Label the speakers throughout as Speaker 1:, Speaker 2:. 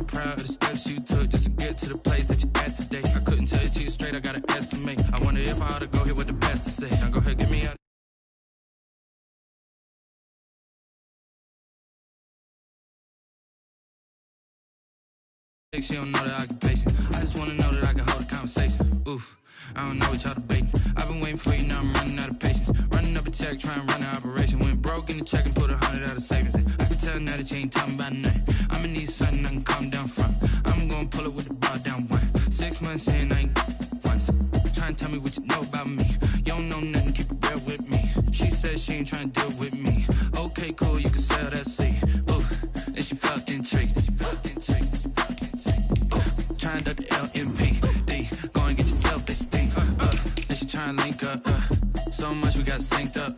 Speaker 1: proud of the steps you took just to get to the place that you're at today. I couldn't tell it to you straight, I gotta estimate. I wonder if I ought to go here with the best to say. Now go ahead, get me out. She don't know the occupation. I just wanna know that I can hold a conversation. Oof, I don't know what y'all debating. I've been waiting for you, now I'm running out of patience. Running up a check, trying to run an operation. Went broke in the check and put 100 out of savings in. I can tell now that you ain't talking about nothing. I'ma need something I can calm down from. I'm gonna pull it with the bar down one. 6 months in, I ain't once. Trying to tell me what you know about me. You don't know nothing, keep it real with me. She said she ain't trying to deal with me. Okay, cool, you can sell that seed. Ooh, and she felt intrigued. Trying to the LMPD. Go and get yourself this thing. And she trying to link up. So much we got synced up.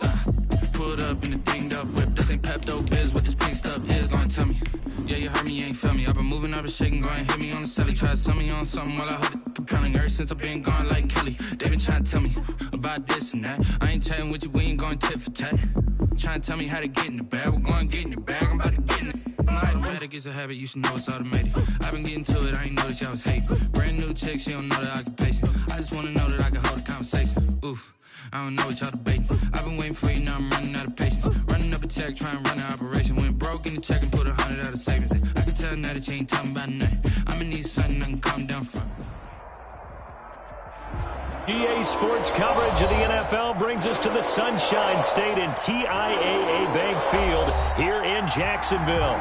Speaker 1: Pulled up in the dinged up whip. This ain't Pepto Biz, what this pink stuff is. Gonna tell me. Yeah, you heard me, you ain't feel me. I've been moving, I've been shaking, go and hit me on the celly. Try to sell me on something while I hold it compelling. Ever since I've been gone like Kelly. They been trying to tell me about this and that. I ain't chatting with you, we ain't going tit for tat. Trying to tell me how to get in the bag. We're going to get in the bag, I'm about to get in it. Automatic is a habit, you should know it's automated. I've been getting to it, I ain't noticed y'all was hating. Brand new chick, she don't know the occupation. I just wanna know that I can hold a conversation. Oof, I don't know what y'all debating. I've been waiting for you, now I'm running out of patience. Running up a check, trying to run an operation. Went broke in the check and put 100 out of savings in. I can tell now that you ain't talking about nothing. I'ma need something I can calm down from.
Speaker 2: EA Sports coverage of the NFL brings us to the Sunshine State and TIAA Bank Field here in Jacksonville.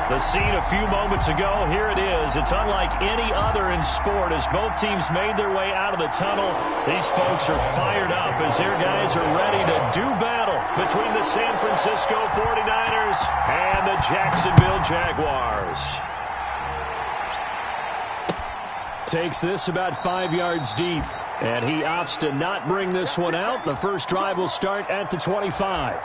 Speaker 2: The scene a few moments ago, here it is. It's unlike any other in sport as both teams made their way out of the tunnel. These folks are fired up as their guys are ready to do battle between the San Francisco 49ers and the Jacksonville Jaguars. Takes this about 5 yards deep. And he opts to not bring this one out. The first drive will start at the 25.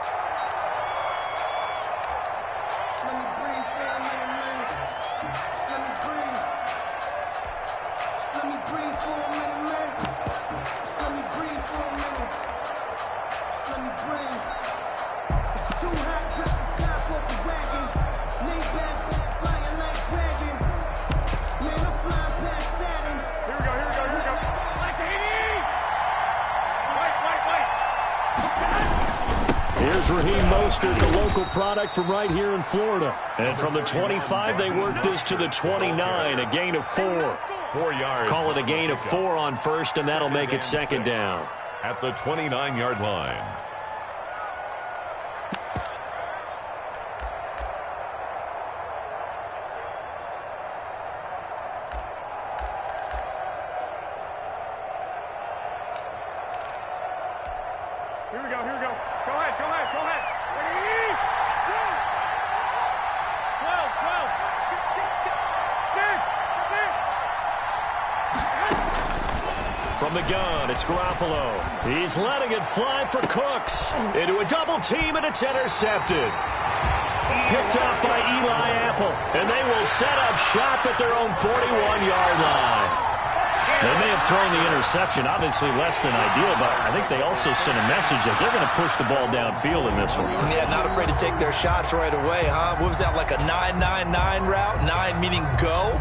Speaker 2: Raheem Mostert, the local product from right here in Florida. And from the 25, they work this to the 29, a gain of 4.
Speaker 3: 4 yards.
Speaker 2: Call it a gain of 4 on first, and that'll make it second down.
Speaker 3: At the 29-yard line.
Speaker 4: Here we go. Go ahead. Ready? Go! 12.
Speaker 2: From the gun, it's Garoppolo. He's letting it fly for Cooks. Into a double team, and it's intercepted. Picked up by Eli Apple. And they will set up shop at their own 41-yard line. They may have thrown the interception, obviously less than ideal, but I think they also sent a message that they're going to push the ball downfield in this one.
Speaker 5: Yeah, not afraid to take their shots right away, huh? What was that, like a 9-9-9 route? 9 meaning go?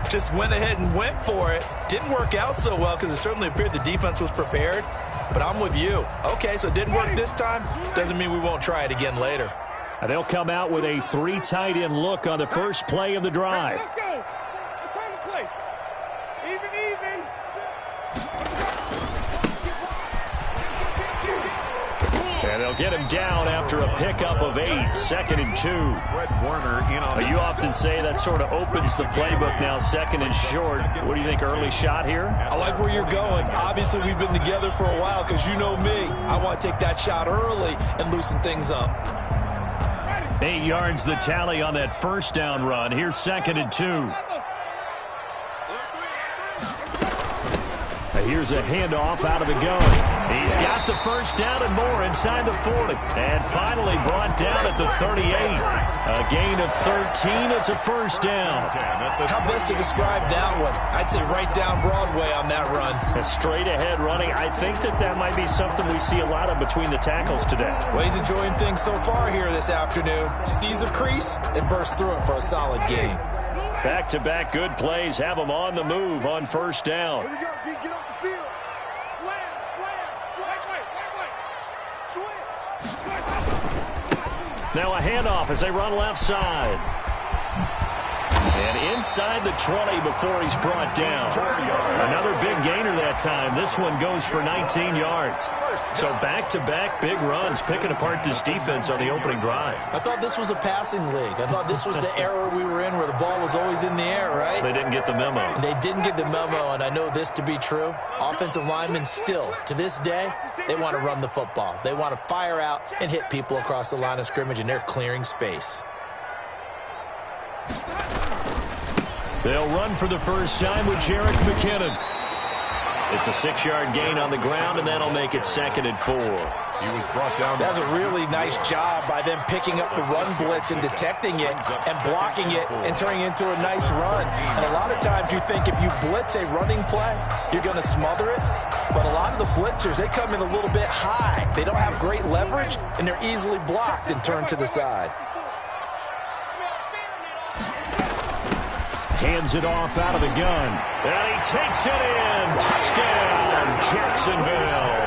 Speaker 5: Just went ahead and went for it. Didn't work out so well because it certainly appeared the defense was prepared. But I'm with you. Okay, so it didn't work this time. Doesn't mean we won't try it again later.
Speaker 2: And they'll come out with a 3 tight end look on the first play of the drive.
Speaker 4: Let's go. Let's try to play. Even.
Speaker 2: And they'll get him down after a pickup of 8, 2nd and 2.
Speaker 3: Fred Warner in on.
Speaker 2: You often say that sort of opens the playbook now, 2nd and short. What do you think, early shot here?
Speaker 5: I like where you're going. Obviously, we've been together for a while because you know me. I want to take that shot early and loosen things up.
Speaker 2: 8 yards the tally on that first down run. Here's 2nd and 2. Here's a handoff out of the gun. He's got the first down and more inside the 40. And finally brought down at the 38. A gain of 13. It's a first down.
Speaker 5: How best to describe that one? I'd say right down Broadway on that run.
Speaker 2: A straight ahead running. I think that might be something we see a lot of between the tackles today.
Speaker 5: Well, he's enjoying things so far here this afternoon. Sees a crease and bursts through it for a solid gain.
Speaker 2: Back-to-back good plays have them on the move on first down.
Speaker 6: Here we go, D. Get off the field. Slam. Switch.
Speaker 2: Now a handoff as they run left side. And inside the 20 before he's brought down. Another big gainer that time. This one goes for 19 yards. So back-to-back big runs, picking apart this defense on the opening drive.
Speaker 5: I thought this was a passing league. I thought this was the era we were in where the ball was always in the air, right?
Speaker 2: They didn't get the memo.
Speaker 5: They didn't get the memo, and I know this to be true. Offensive linemen still, to this day, they want to run the football. They want to fire out and hit people across the line of scrimmage, and they're clearing space.
Speaker 2: They'll run for the first time with Jerick McKinnon. It's a 6-yard gain on the ground, and that'll make it 2nd and 4.
Speaker 3: He was brought down.
Speaker 5: That's a really nice job by them picking up the run blitz and detecting it and blocking it and turning it into a nice run. And a lot of times you think if you blitz a running play, you're going to smother it. But a lot of the blitzers, they come in a little bit high. They don't have great leverage, and they're easily blocked and turned to the side.
Speaker 2: Hands it off out of the gun. And he takes it in. Touchdown, Jacksonville.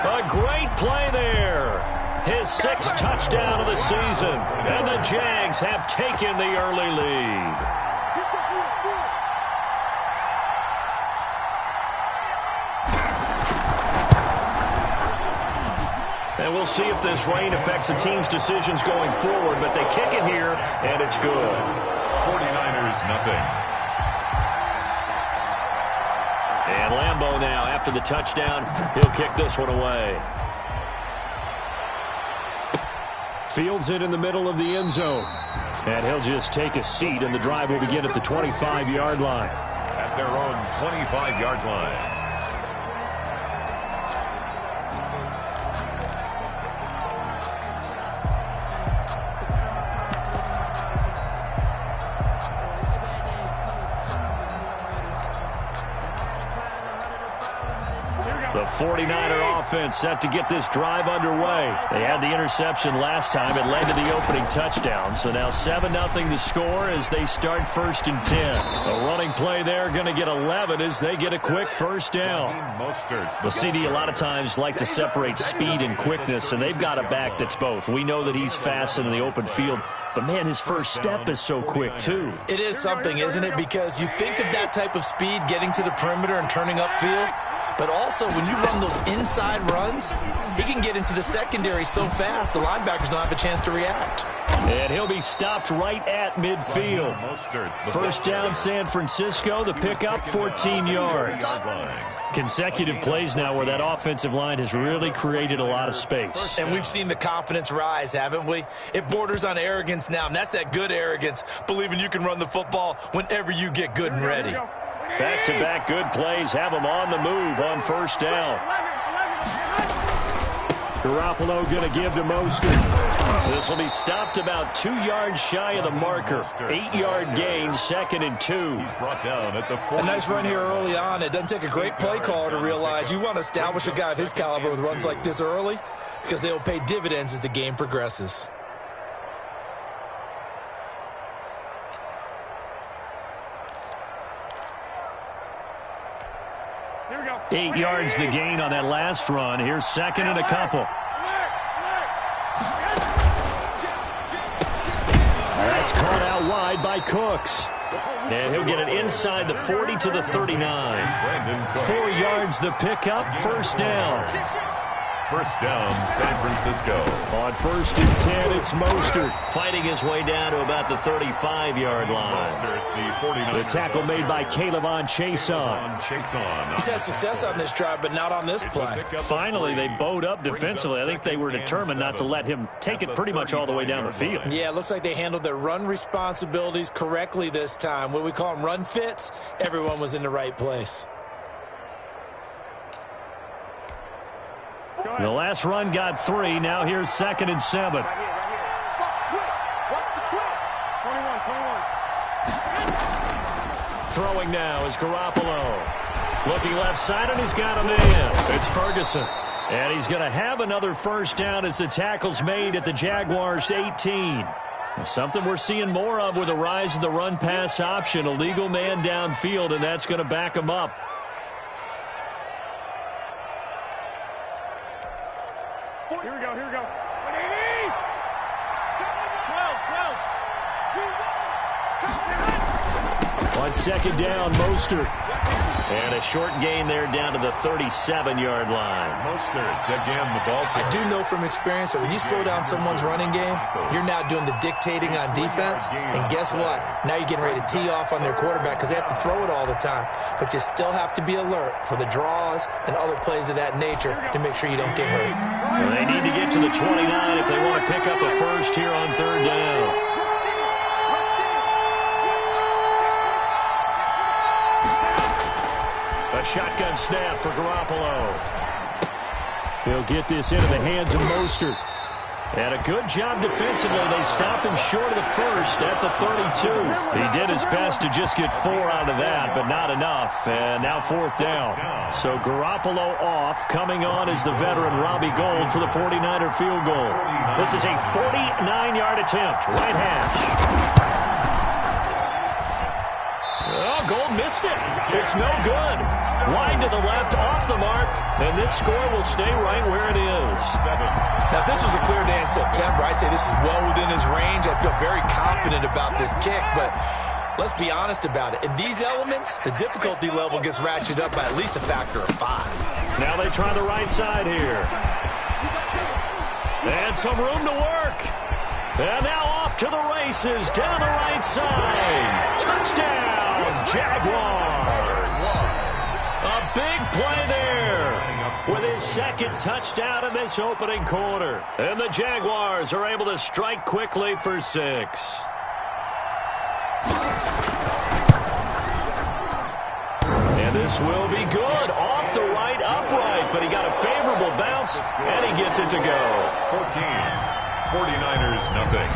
Speaker 2: A great play there. His 6th touchdown of the season. And the Jags have taken the early lead. And we'll see if this rain affects the team's decisions going forward. But they kick it here, and it's good.
Speaker 3: 49ers, nothing.
Speaker 2: And Lambeau now, after the touchdown, he'll kick this one away. Fields it in the middle of the end zone. And he'll just take a seat, and the drive will begin at the 25-yard line.
Speaker 3: At their own 25-yard line.
Speaker 2: The 49er offense set to get this drive underway. They had the interception last time. It led to the opening touchdown. So now 7-0 to score as they start 1st and 10. A running play there, going to get 11 as they get a quick first down. The CD a lot of times like to separate speed and quickness, and they've got a back that's both. We know that he's fast in the open field, but man, his first step is so quick too.
Speaker 5: It is something, isn't it? Because you think of that type of speed getting to the perimeter and turning upfield, but also when you run those inside runs, he can get into the secondary so fast the linebackers don't have a chance to react.
Speaker 2: And he'll be stopped right at midfield. First down San Francisco, the pickup 14 yards. Consecutive plays now where that offensive line has really created a lot of space.
Speaker 5: And we've seen the confidence rise, haven't we? It borders on arrogance now, and that's that good arrogance, believing you can run the football whenever you get good and ready.
Speaker 2: Back-to-back good plays have them on the move on first down. Garoppolo going to give to Mostert. This will be stopped about 2 yards shy of the marker. 8-yard gain, 2nd and 2.
Speaker 3: He's brought down at the 40.
Speaker 5: A nice run here early on. It doesn't take a great play caller to realize you want to establish a guy of his caliber with runs like this early because they will pay dividends as the game progresses.
Speaker 4: Here we go.
Speaker 2: 8 yards the gain on that last run. Here's 2nd and a couple. That's caught out wide by Cooks. And he'll get it inside the 40 to the 39. 4 yards the pickup, first down.
Speaker 3: First down, San Francisco.
Speaker 2: On 1st and 10, it's Mostert fighting his way down to about the 35-yard line. The tackle made by K'Lavon Chaisson.
Speaker 5: He's had success on this drive, but not on this play.
Speaker 2: Finally, they bowed up defensively. I think they were determined not to let him take it pretty much all the way down the field.
Speaker 5: Yeah, it looks like they handled their run responsibilities correctly this time. What we call them run fits, everyone was in the right place.
Speaker 2: The last run got 3. Now here's 2nd and 7. Throwing now is Garoppolo. Looking left side, and he's got him in. It's Ferguson. And he's going to have another first down as the tackle's made at the Jaguars' 18. Something we're seeing more of with the rise of the run-pass option. A legal man downfield, and that's going to back him up.
Speaker 4: Here we go, here we go. 12.
Speaker 2: On second down, Mostert. And a short gain there down to the 37-yard line.
Speaker 3: Mostert again, the ball.
Speaker 5: I do know from experience that when you slow down someone's running game, you're now doing the dictating on defense. And guess what? Now you're getting ready to tee off on their quarterback because they have to throw it all the time. But you still have to be alert for the draws and other plays of that nature to make sure you don't get hurt.
Speaker 2: Well, they need to get to the 29 if they want to pick up a first here on third down. A shotgun snap for Garoppolo. He'll get this into the hands of Mostert. And a good job defensively. They stop him short of the first at the 32. He did his best to just get 4 out of that, but not enough. And now fourth down. So Garoppolo off. Coming on is the veteran Robbie Gould for the 49er field goal. This is a 49-yard attempt. Right hash. Oh, Gould missed it. It's no good. Wide to the left, off the mark, and this score will stay right where it is.
Speaker 3: 7.
Speaker 5: Now, if this was a clear day in September, I'd say this is well within his range. I feel very confident about this kick, but let's be honest about it. In these elements, the difficulty level gets ratcheted up by at least a factor of 5.
Speaker 2: Now they try the right side here. And some room to work. And now off to the races, down the right side. Touchdown, Jaguars. A big play there with his second touchdown in this opening quarter. And the Jaguars are able to strike quickly for 6. And this will be good. Off the right upright, but he got a favorable bounce, and he gets it to go.
Speaker 3: 14. 49ers, nothing.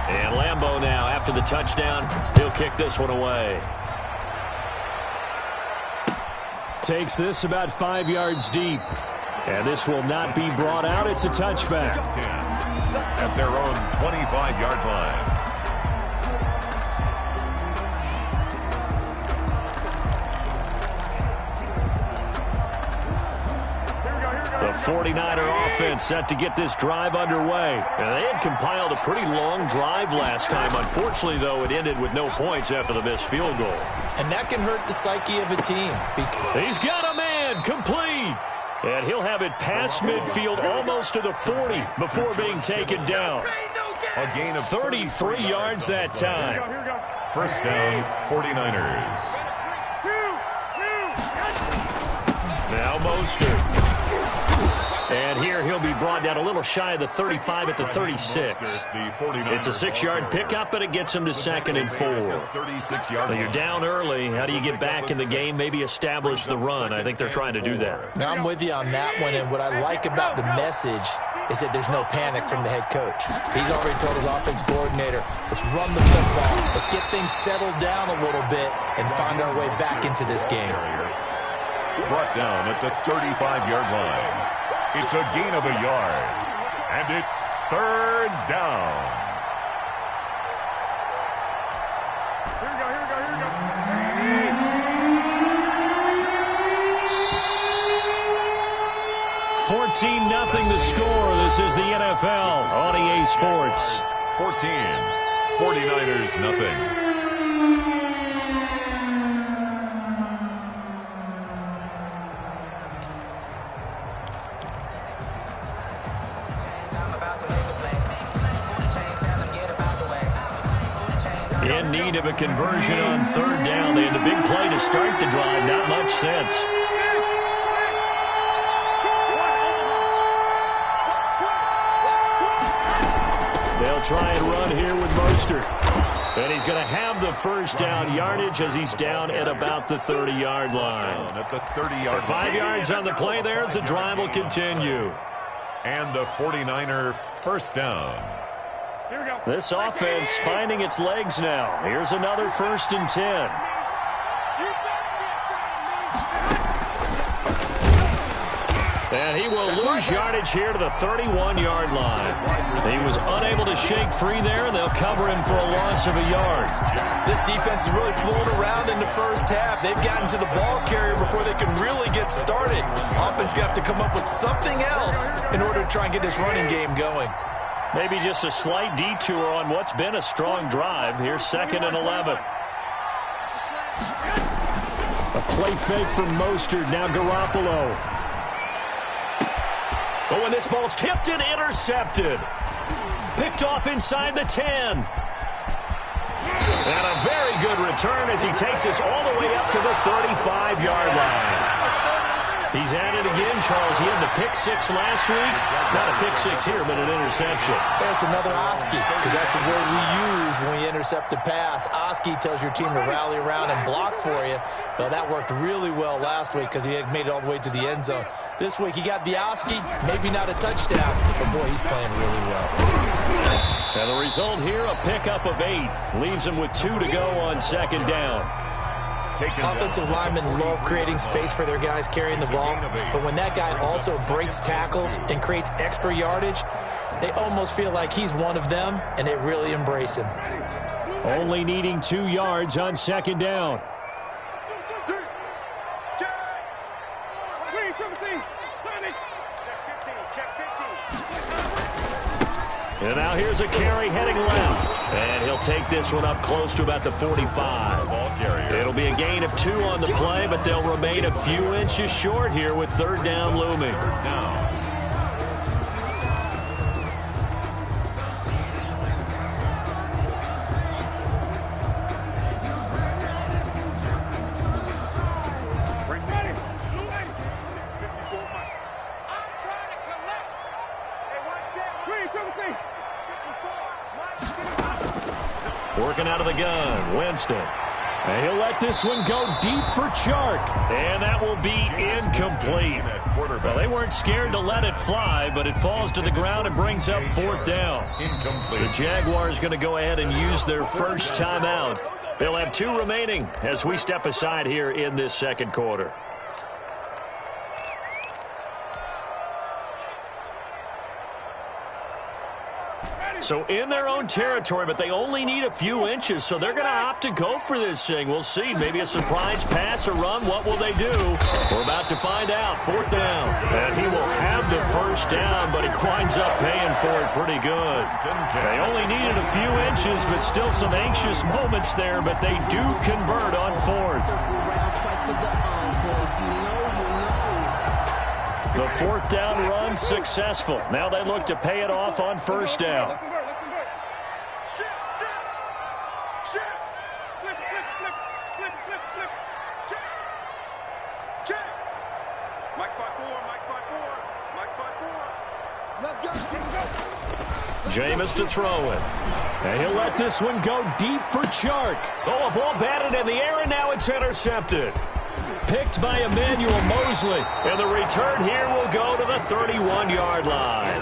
Speaker 2: And Lambeau now, after the touchdown, he'll kick this one away. Takes this about 5 yards deep. And this will not be brought out. It's a touchback.
Speaker 3: 10 at their own 25-yard line.
Speaker 2: The 49er offense set to get this drive underway. And they had compiled a pretty long drive last time. Unfortunately, though, it ended with no points after the missed field goal.
Speaker 5: And that can hurt the psyche of a team.
Speaker 2: He's got a man, complete. And he'll have it past midfield almost to the 40 before being taken down.
Speaker 3: A gain of
Speaker 2: 33 yards that time.
Speaker 3: First down, 49ers.
Speaker 2: Now Mostert. And here he'll be brought down a little shy of the 35 at the 36. It's a 6-yard pickup, but it gets him to 2nd and 4. Now you're down early. How do you get back in the game? Maybe establish the run. I think they're trying to do that.
Speaker 5: Now I'm with you on that one, and what I like about the message is that there's no panic from the head coach. He's already told his offense coordinator, let's run the football. Let's get things settled down a little bit and find our way back into this game.
Speaker 3: Brought down at the 35-yard line. It's a gain of a yard. And it's third down.
Speaker 4: Here we go, here we go, here we go.
Speaker 2: 14-0 the score. This is the NFL on EA Sports.
Speaker 3: 14. 49ers, nothing.
Speaker 2: In need of a conversion on third down. They had the big play to start the drive. Not much sense. They'll try and run here with Mostert. And he's going to have the first down yardage as he's down at about the 30-yard line.
Speaker 3: At the 30-yard
Speaker 2: 5 yards on the play there as the drive will continue.
Speaker 3: And the 49er first down.
Speaker 4: Here we go.
Speaker 2: This offense finding its legs now. Here's another 1st and 10. And he will lose yardage here to the 31-yard line. He was unable to shake free there, and they'll cover him for a loss of a yard.
Speaker 5: This defense is really flown around in the first half. They've gotten to the ball carrier before they can really get started. Offense going to have to come up with something else in order to try and get this running game going.
Speaker 2: Maybe just a slight detour on what's been a strong drive. Here's 2nd and 11.
Speaker 7: A play fake from Mostert. Now Garoppolo.
Speaker 2: Oh, and this ball's tipped and intercepted. Picked off inside the 10. And a very good return as he takes us all the way up to the 35-yard line. He's at it again, Charles. He had the pick 6 last week. Not a pick 6 here, but an interception.
Speaker 5: That's another Oski, because that's the word we use when we intercept a pass. Oski tells your team to rally around and block for you. Well, that worked really well last week because he had made it all the way to the end zone. This week he got the Oski, maybe not a touchdown, but boy, he's playing really well.
Speaker 2: And the result here, a pickup of 8. Leaves him with 2 to go on 2nd down.
Speaker 5: Offensive linemen love creating space for their guys carrying the ball, but when that guy also breaks tackles and creates extra yardage, they almost feel like he's one of them, and they really embrace him.
Speaker 7: Only needing 2 yards on 2nd down.
Speaker 2: And now here's a carry heading left. And he'll take this one up close to about the 45. It'll be a gain of 2 on the play, but they'll remain a few inches short here with 3rd down looming. Working out of the gun, Winston.
Speaker 7: And he'll let this one go deep for Chark.
Speaker 2: And that will be incomplete. Well, they weren't scared to let it fly, but it falls to the ground and brings up 4th down. The Jaguars going to go ahead and use their first timeout. They'll have 2 remaining as we step aside here in this 2nd quarter. So in their own territory, but they only need a few inches, so they're going to opt to go for this thing. We'll see. Maybe a surprise pass or run. What will they do? We're about to find out. 4th down. And he will have the first down, but he winds up paying for it pretty good. They only needed a few inches, but still some anxious moments there, but they do convert on 4th. The 4th down run successful. Now they look to pay it off on 1st down. Jameis to throw it.
Speaker 7: And he'll let this one go deep for Chark.
Speaker 2: Oh, a ball batted in the air, and now it's intercepted. Picked by Emmanuel Mosley. And the return here will go to the 31-yard line.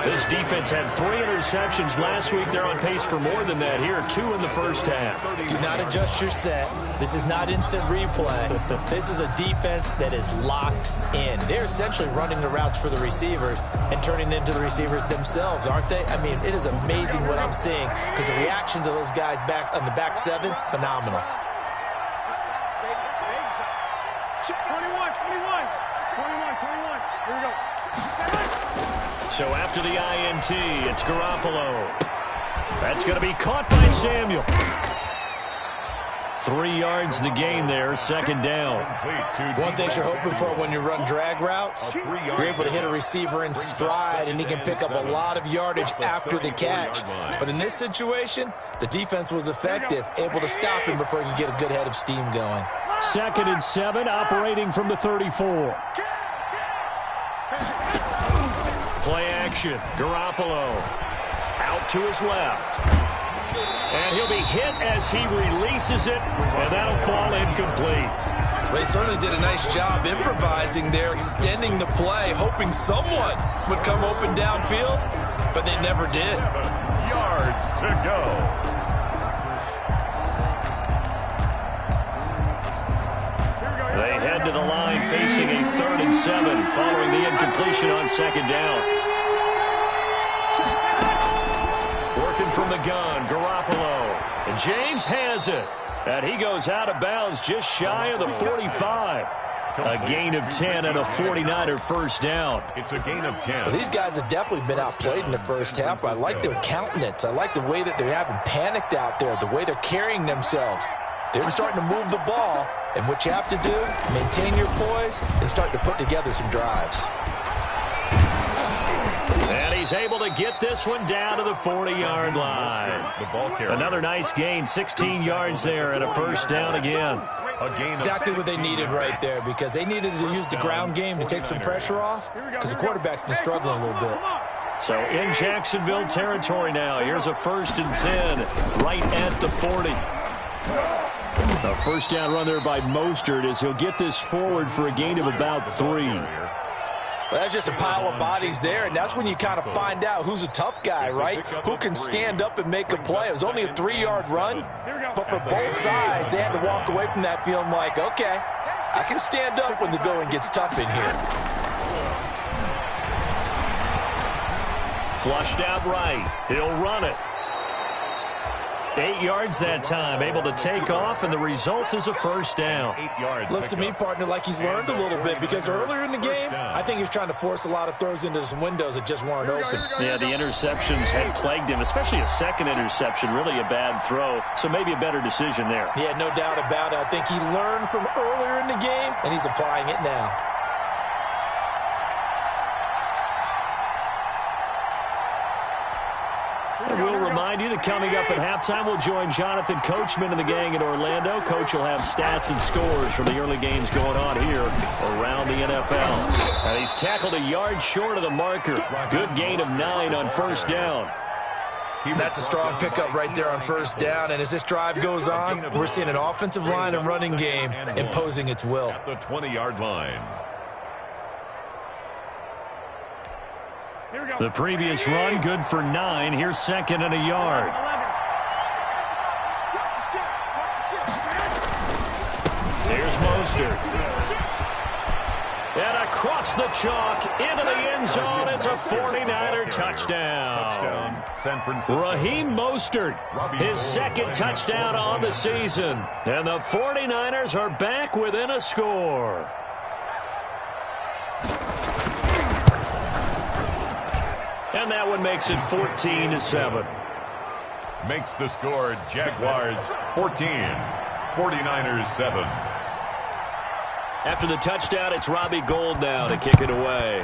Speaker 2: This defense had 3 interceptions last week. They're on pace for more than that here. 2 in the first half.
Speaker 5: Do not adjust your set. This is not instant replay. This is a defense that is locked in. They're essentially running the routes for the receivers and turning into the receivers themselves, aren't they? I mean, it is amazing what I'm seeing because the reactions of those guys back on the back 7, phenomenal.
Speaker 4: 21. Here we go.
Speaker 2: So after the INT, it's Garoppolo. That's going to be caught by Samuel. 3 yards the gain there, 2nd down.
Speaker 5: One thing you're hoping for when you run drag routes, you're able to hit a receiver in stride, and he can pick up a lot of yardage after the catch. But in this situation, the defense was effective, able to stop him before he could get a good head of steam going.
Speaker 7: 2nd and 7, operating from the 34.
Speaker 2: Play action. Garoppolo out to his left. And he'll be hit as he releases it, and that'll fall incomplete.
Speaker 5: They certainly did a nice job improvising there, extending the play, hoping someone would come open downfield, but they never did.
Speaker 3: Yards to go.
Speaker 2: They head head to the line facing a 3rd and 7 following the incompletion on 2nd down. Working from the gun, Garoppolo. And James has it. And he goes out of bounds just shy of the 45. A gain of 10 and a 49er first down.
Speaker 3: It's a gain of 10.
Speaker 5: Well, these guys have definitely been outplayed in the first half. I like their countenance. I like the way that they haven't panicked out there, the way they're carrying themselves. They're starting to move the ball, and what you have to do, maintain your poise and start to put together some drives.
Speaker 2: And he's able to get this one down to the 40-yard line. Another nice gain, 16 yards there and a first down again.
Speaker 5: Exactly what they needed right there, because they needed to use the ground game to take some pressure off, because the quarterback's been struggling a little bit.
Speaker 2: So in Jacksonville territory now, here's a 1st and 10 right at the 40. A first down run there by Mostert as he'll get this forward for a gain of about 3.
Speaker 5: Well, that's just a pile of bodies there, and that's when you kind of find out who's a tough guy, right? Who can stand up and make a play. It was only a 3-yard run, but for both sides, they had to walk away from that feeling like, okay, I can stand up when the going gets tough in here.
Speaker 2: Flushed out right. He'll run it. 8 yards that time, able to take off, and the result is a first down.
Speaker 3: 8 yards.
Speaker 5: Looks to me, partner, like he's learned a little bit, because earlier in the game, I think he was trying to force a lot of throws into some windows that just weren't open.
Speaker 2: Yeah, the interceptions had plagued him, especially a second interception, really a bad throw, so maybe a better decision there.
Speaker 5: Yeah, no doubt about it. I think he learned from earlier in the game, and he's applying it now.
Speaker 2: And we'll remind you that coming up at halftime, we'll join Jonathan Coachman and the gang in Orlando. Coach will have stats and scores from the early games going on here around the NFL. And he's tackled a yard short of the marker. Good gain of 9 on first down.
Speaker 5: That's a strong pickup right there on first down. And as this drive goes on, we're seeing an offensive line and running game imposing its will.
Speaker 3: At the 20-yard line.
Speaker 2: The previous run, good for 9. Here's 2nd and a yard. Here's Mostert. And across the chalk, into the end zone. It's a 49er touchdown.
Speaker 3: San Francisco.
Speaker 2: Raheem Mostert, his 2nd touchdown on the season. And the 49ers are back within a score. And that one makes it 14-7.
Speaker 3: Makes the score Jaguars 14, 49ers 7.
Speaker 2: After the touchdown, it's Robbie Gould now to kick it away.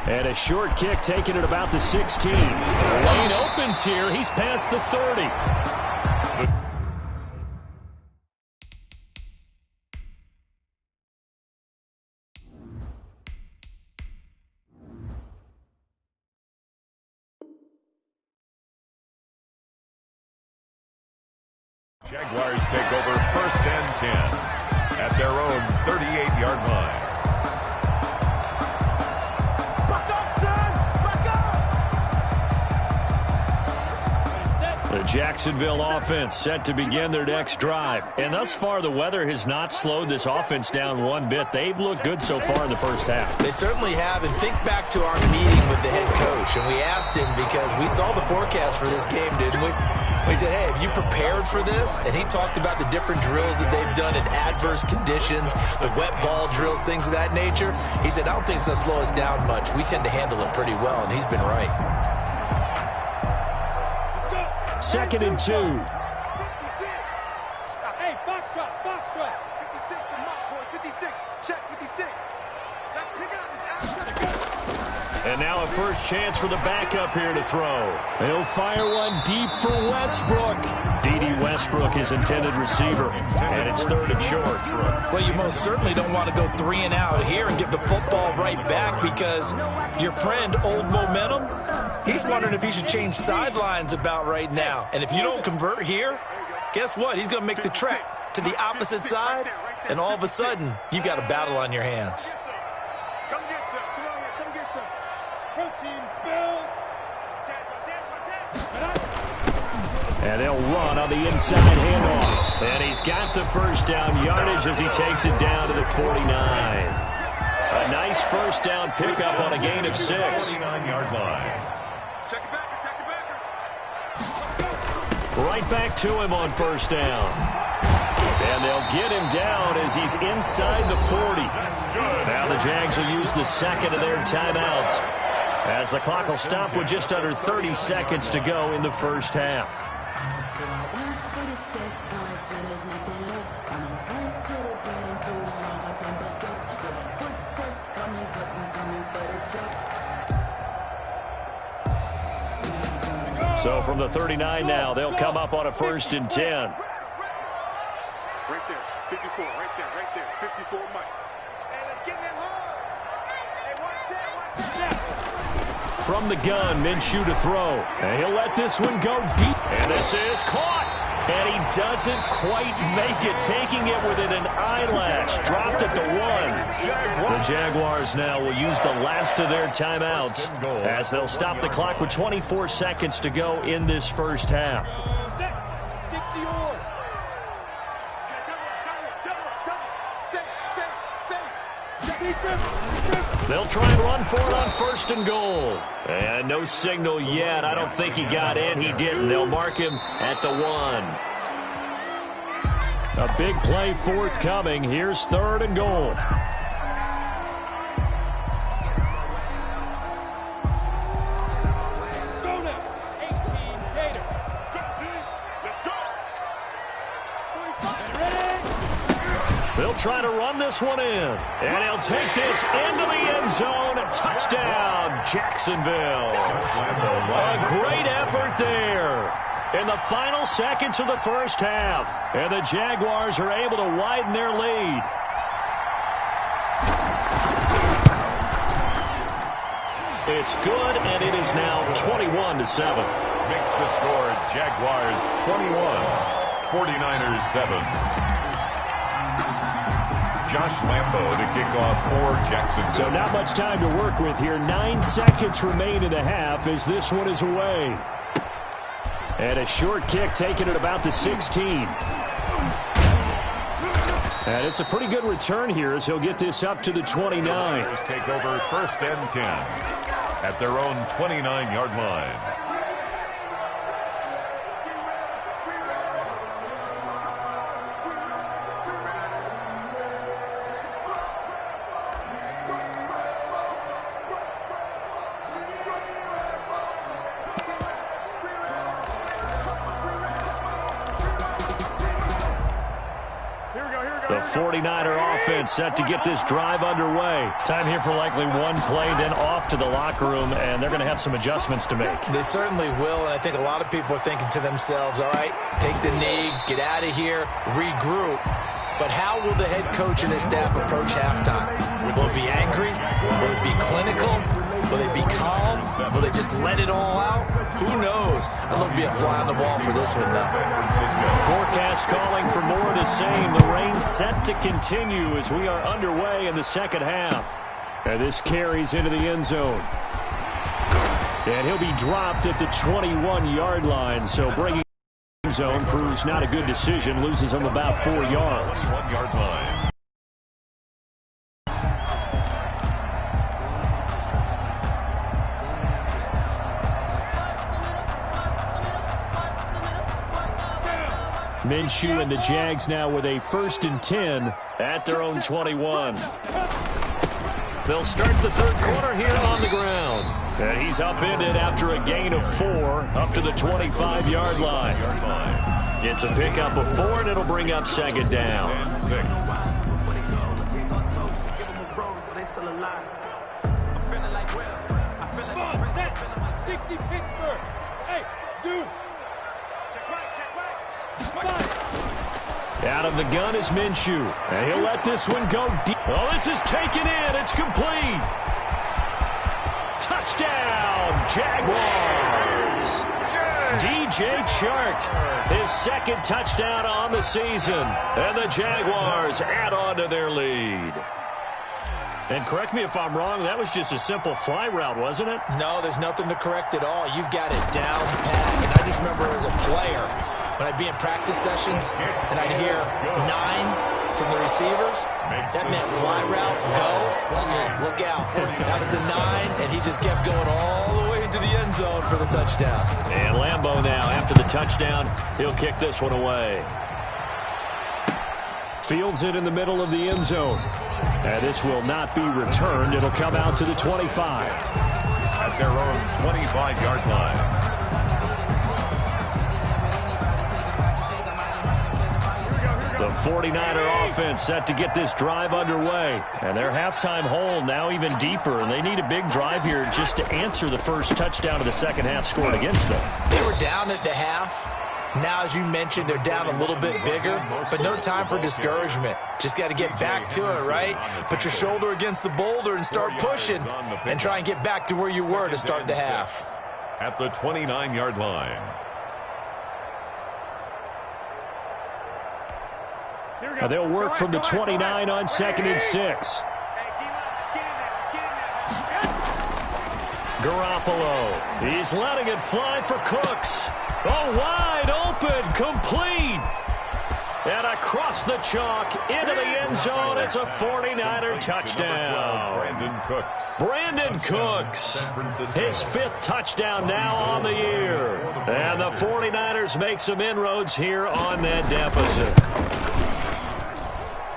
Speaker 2: And a short kick taken at about the 16. Lane opens here. He's past the 30.
Speaker 3: Jaguars take over 1st and 10 at their own 38-yard line.
Speaker 6: Back up, son! Back up!
Speaker 2: The Jacksonville offense set to begin their next drive. And thus far, the weather has not slowed this offense down one bit. They've looked good so far in the first half.
Speaker 5: They certainly have. And think back to our meeting with the head coach. And we asked him, because we saw the forecast for this game, didn't we? We said, hey, have you prepared for this? And he talked about the different drills that they've done in adverse conditions, the wet ball drills, things of that nature. He said, I don't think it's going to slow us down much. We tend to handle it pretty well, and he's been right.
Speaker 2: 2nd and 2.
Speaker 6: Hey, foxtrot, foxtrot. 56, the mark, boys, 56. Check, 56. Let's pick it up.
Speaker 2: And now a first chance for the backup here to throw. He'll fire one deep for Westbrook. D.D. Westbrook, his intended receiver. And it's 3rd and short.
Speaker 5: Well, you most certainly don't want to go 3 and out here and give the football right back, because your friend, Old Momentum, he's wondering if he should change sidelines about right now. And if you don't convert here, guess what? He's going to make the trek to the opposite side, and all of a sudden, you've got a battle on your hands.
Speaker 6: Come get some. Come on here, come get some. Protein spill.
Speaker 2: And they'll run on the inside handoff. And he's got the first down yardage as he takes it down to the 49. A nice first down pickup on a gain of 6.
Speaker 3: 49-yard line.
Speaker 6: Check it back.
Speaker 2: Right back to him on first down. And they'll get him down as he's inside the 40. Now the Jags will use the second of their timeouts, as the clock will stop with just under 30 seconds to go in the first half. So from the 39 now, they'll come up on a 1st and 10.
Speaker 6: Right there, 54, right there, 54, Mike. Hey, let's get them hard. Hey, one set.
Speaker 2: From the gun, Minshew to throw. And he'll let this one go deep. And this is caught. And he doesn't quite make it, taking it within an eyelash. Dropped at the 1. The Jaguars now will use the last of their timeouts as they'll stop the clock with 24 seconds to go in this first half. They'll try and run for it on 1st and goal. And no signal yet. I don't think he got in. He didn't. They'll mark him at the 1. A big play forthcoming. Here's 3rd and goal.
Speaker 6: Go now, 18 Gator. Let's go.
Speaker 2: They'll try to run this one in. And he'll take this into the end zone. Touchdown, Jacksonville. A great effort there in the final seconds of the first half. And the Jaguars are able to widen their lead. It's good, and it is now 21-7.
Speaker 3: Makes the score Jaguars 21, 49ers 7. Josh Lambo to kick off for Jacksonville.
Speaker 2: So not much time to work with here. 9 seconds remain in the half as this one is away. And a short kick taken at about the 16. And it's a pretty good return here as he'll get this up to the 29.
Speaker 3: Niners take over 1st and 10 at their own 29-yard line.
Speaker 2: The 49er offense set to get this drive underway. Time here for likely one play, then off to the locker room, and they're going to have some adjustments to make.
Speaker 5: They certainly will, and I think a lot of people are thinking to themselves, all right, take the knee, get out of here, regroup. But how will the head coach and his staff approach halftime? Will it be angry? Will it be clinical? Will they be calm? Will they just let it all out? Who knows? I love to be a fly on the wall for this one, though.
Speaker 2: Forecast calling for more of the same. The rain set to continue as we are underway in the second half. And this carries into the end zone. And he'll be dropped at the 21-yard line. So bringing zone proves not a good decision. Loses him about 4 yards.
Speaker 3: 1-yard line.
Speaker 2: Minshew and the Jags now with a 1st and 10 at their own 21. They'll start the third quarter here on the ground. And he's upended after a gain of 4 up to the 25-yard line. It's a pickup of 4, and it'll bring up 2nd down.
Speaker 3: And 6.
Speaker 6: Set, 60 Pittsburgh. Hey, Zoo. Check right.
Speaker 2: Out of the gun is Minshew. And he'll let this one go deep. Oh, this is taken in. It's complete. Touchdown, Jaguars. DJ Chark, his 2nd touchdown on the season. And the Jaguars add on to their lead. And correct me if I'm wrong, that was just a simple fly route, wasn't it?
Speaker 5: No, there's nothing to correct at all. You've got it down pat. And I just remember as a player, when I'd be in practice sessions and I'd hear 9 from the receivers, that meant fly route, go, look out. That was the 9, and he just kept going all the way into the end zone for the touchdown.
Speaker 2: And Lambeau now, after the touchdown, he'll kick this one away.
Speaker 7: Fields it in the middle of the end zone. And this will not be returned. It'll come out to the 25.
Speaker 3: At their own 25-yard line.
Speaker 2: The 49er offense set to get this drive underway. And their halftime hole now even deeper. And they need a big drive here just to answer the first touchdown of the second half scored against them.
Speaker 5: They were down at the half. Now, as you mentioned, they're down a little bit bigger, but no time for discouragement. Just got to get back to it, right? Put your shoulder against the boulder and start pushing and try and get back to where you were to start the half.
Speaker 3: At the 29-yard line.
Speaker 7: Now they'll work from the 29 on 2nd and 6.
Speaker 2: Garoppolo, he's letting it fly for Cooks. Oh, wide open, complete. And across the chalk, into the end zone, it's a 49er touchdown. Brandon Cooks, his 5th touchdown now on the year. And the 49ers make some inroads here on that deficit.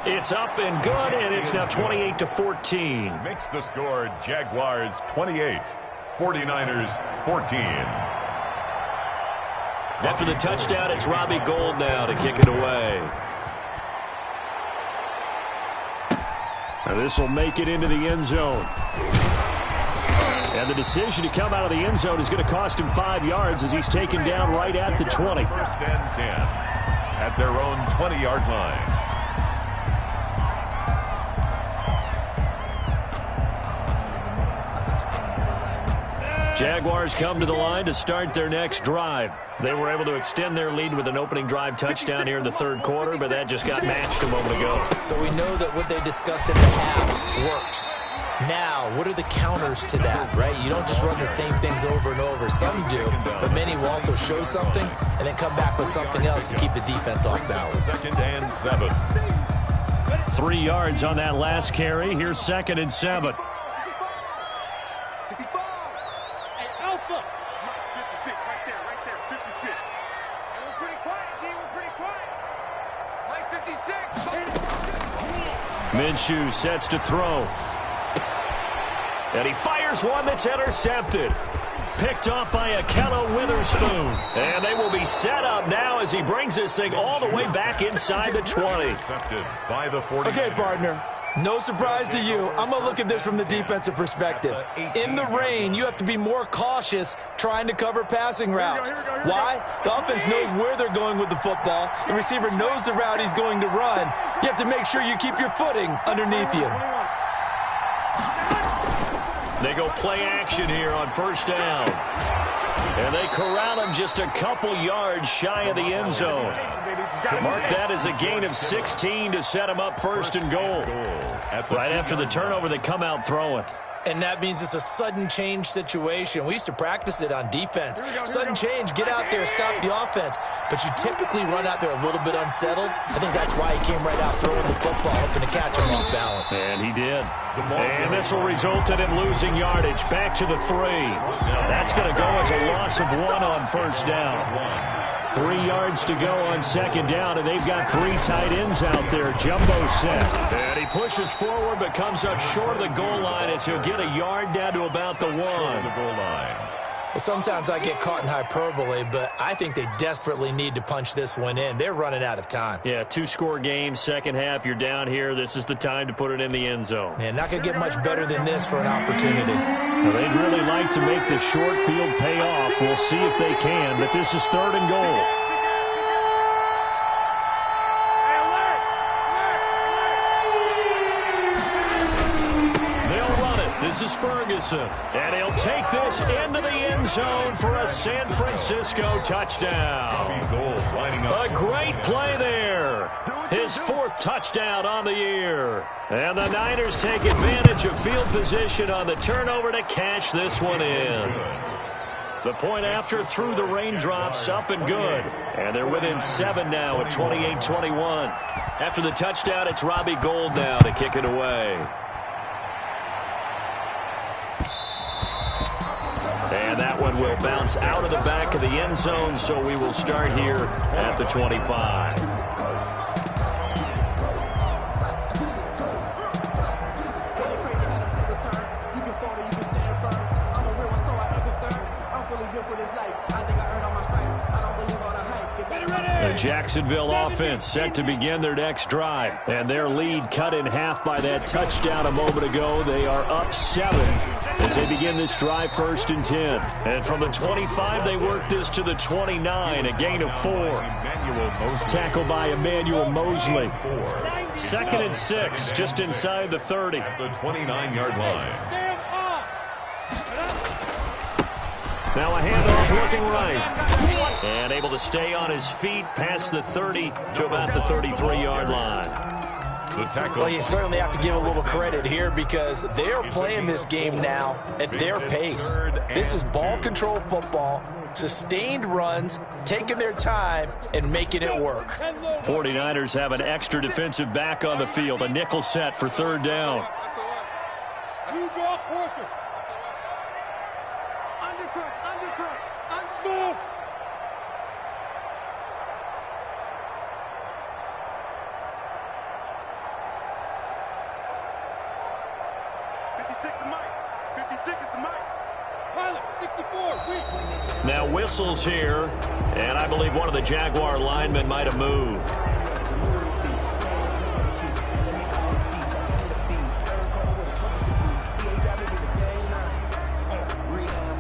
Speaker 2: It's up and good, and it's now 28-14.
Speaker 3: Makes the score Jaguars 28, 49ers 14.
Speaker 2: After the touchdown, it's Robbie Gould now to kick it away.
Speaker 7: And this will make it into the end zone. And the decision to come out of the end zone is going to cost him 5 yards as he's taken down right at the 20.
Speaker 3: 1st and 10 at their own 20-yard line.
Speaker 2: Jaguars come to the line to start their next drive. They were able to extend their lead with an opening drive touchdown here in the 3rd quarter, but that just got matched a moment ago.
Speaker 5: So we know that what they discussed at the half worked. Now, what are the counters to that, right? You don't just run the same things over and over. Some do, but many will also show something and then come back with something else to keep the defense off balance.
Speaker 3: 2nd and 7.
Speaker 2: 3 yards on that last carry. Here's 2nd and 7. Minshew sets to throw. And he fires one that's intercepted. Picked off by Ahkello Witherspoon. And they will be set up now as he brings this thing all the way back inside the 20.
Speaker 3: By the 40.
Speaker 5: Okay, partner. No surprise to you. I'm going to look at this from the defensive perspective. In the rain, you have to be more cautious trying to cover passing routes. Why? The offense knows where they're going with the football. The receiver knows the route he's going to run. You have to make sure you keep your footing underneath you.
Speaker 2: They go play action here on 1st down. And they corral him just a couple yards shy of the end zone. Mark that as a gain of 16 to set him up 1st and goal. Right after the turnover, they come out throwing.
Speaker 5: And that means it's a sudden change situation. We used to practice it on defense. Sudden change, get out there, stop the offense. But you typically run out there a little bit unsettled. I think that's why he came right out throwing the football, hoping to catch him off balance.
Speaker 2: And he did. And this will result in him losing yardage. Back to the 3. That's going to go as a loss of 1 on 1st down. 3 yards to go on 2nd down, and they've got 3 tight ends out there. Jumbo set. And he pushes forward, but comes up short of the goal line as he'll get a yard down to about the 1.
Speaker 5: Well, sometimes I get caught in hyperbole, but I think they desperately need to punch this one in. They're running out of time.
Speaker 2: Yeah, 2-score game, second half, you're down here. This is the time to put it in the end zone.
Speaker 5: Man, not going to get much better than this for an opportunity.
Speaker 7: Well, they'd really like to make the short field pay off. We'll see if they can, but this is 3rd and goal.
Speaker 2: This is Ferguson, and he'll take this into the end zone for a San Francisco touchdown. A great play there. His 4th touchdown on the year. And the Niners take advantage of field position on the turnover to cash this one in. The point after through the raindrops, up and good. And they're within 7 now at 28-21. After the touchdown, it's Robbie Gould now to kick it away. And that one will bounce out of the back of the end zone, so we will start here at the 25. The Jacksonville offense set to begin their next drive. And their lead cut in half by that touchdown a moment ago. They are up 7 as they begin this drive 1st and 10. And from the 25, they work this to the 29, a gain of 4. Tackled by Emmanuel Mosley. 2nd and 6, just inside the 30.
Speaker 3: The 29-yard line.
Speaker 2: Now a handoff looking right. And able to stay on his feet past the 30 to about the 33-yard line.
Speaker 3: The tackle.
Speaker 5: Well, you certainly have to give a little credit here because they're playing this game now at their pace. This is ball control football, sustained runs, taking their time, and making it work.
Speaker 2: 49ers have an extra defensive back on the field, a nickel set for 3rd down.
Speaker 6: You draw quarters. Undercut, unsmooth.
Speaker 2: Now whistles here, and I believe one of the Jaguar linemen might have moved.